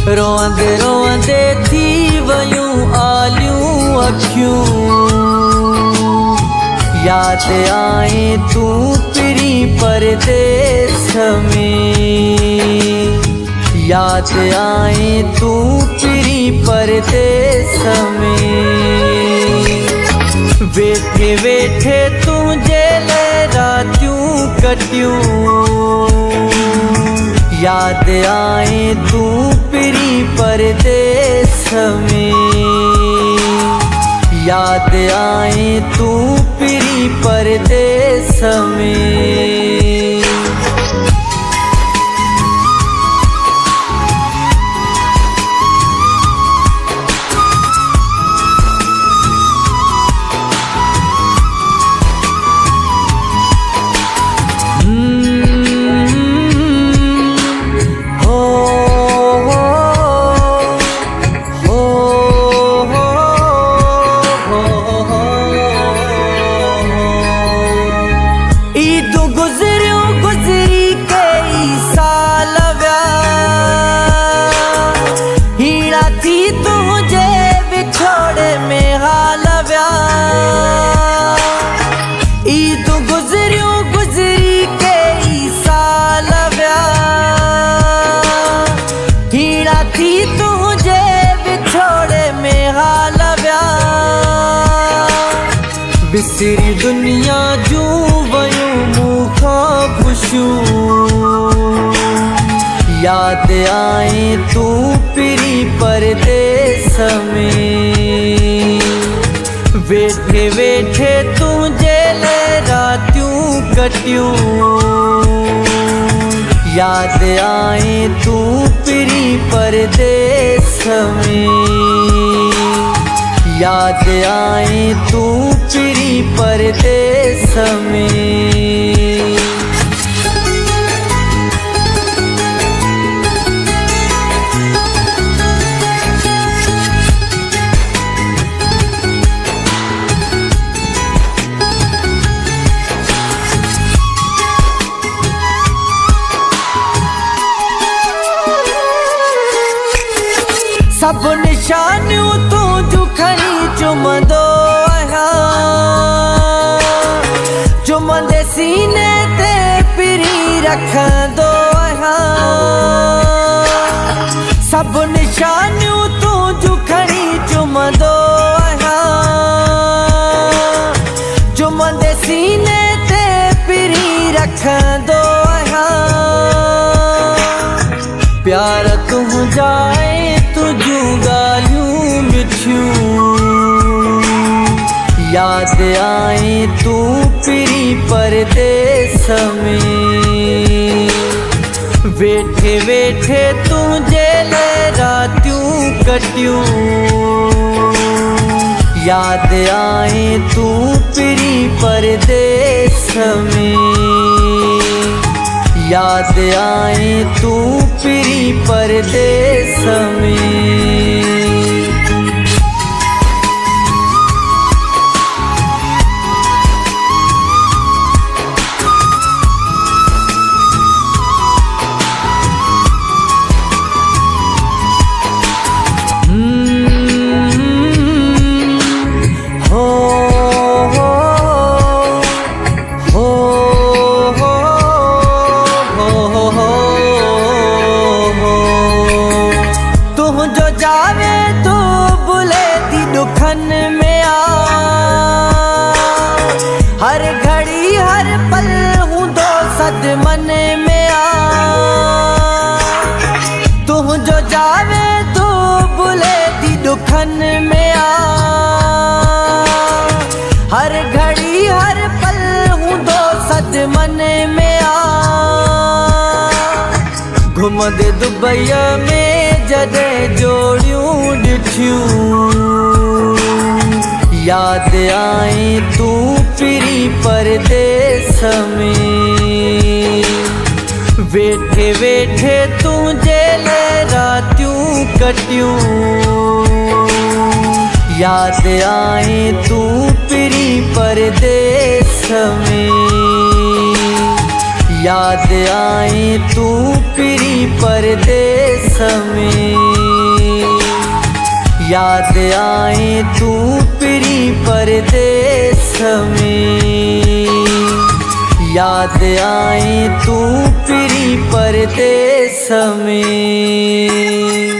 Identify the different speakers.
Speaker 1: रोंदे रोंदे थी वयूं आलियूं अखियूं, याद आए तू पिरी परदेस में, याद आए तू पिरी परदेस में। वेठे वेठे तुझे ले रातियूं कटियूं, याद आए तू पिरी परदेस में, याद आए तू पिरी परदेस में। बिसरी दुनिया जू वयूं मूंखां पुछूं, याद आए तू पिरी परदेस में। वेठे वेठे तुझे ले रातियूं कटियूं, याद आए तू पिरी परदेस में, याद आए तू पिरी परदेस में। सब निशानियूं तूं खणी चुमंदो आहियां, चुमंदे सीने ते पिरी रखंदो आहियां। सब निशानियूं तूं खणी चुमंदो आहियां, चुमंदे सीने ते पिरी रखंदो आहियां। प्यार तुंहिंजा तुझूं ॻाल्हियूं मिठियूं, याद आए तू पिरी परदेस में। वेठे वेठे तुझे ले रातियूं कटियूं, याद आए तू पिरी परदेस में, याद आए तू पिरी परदेस में। में हर घड़ी हर पल हूंदो सदमन में तुंहिंजो जावे तू बुले थी दुखन में हर घड़ी हर पल हूंदो सदमन में घुमंदे दुबई में जॾहिं जोड़ियूं ॾिठियूं, याद आए तू पिरी परदेस में। वेठे वेठे तुझे ले रातियूं कटियूं, याद आए तू पिरी परदेस में, याद आए तू पिरी परदेस में। याद आए तू प्री परदेस में, याद आए तू प्री परदेस में।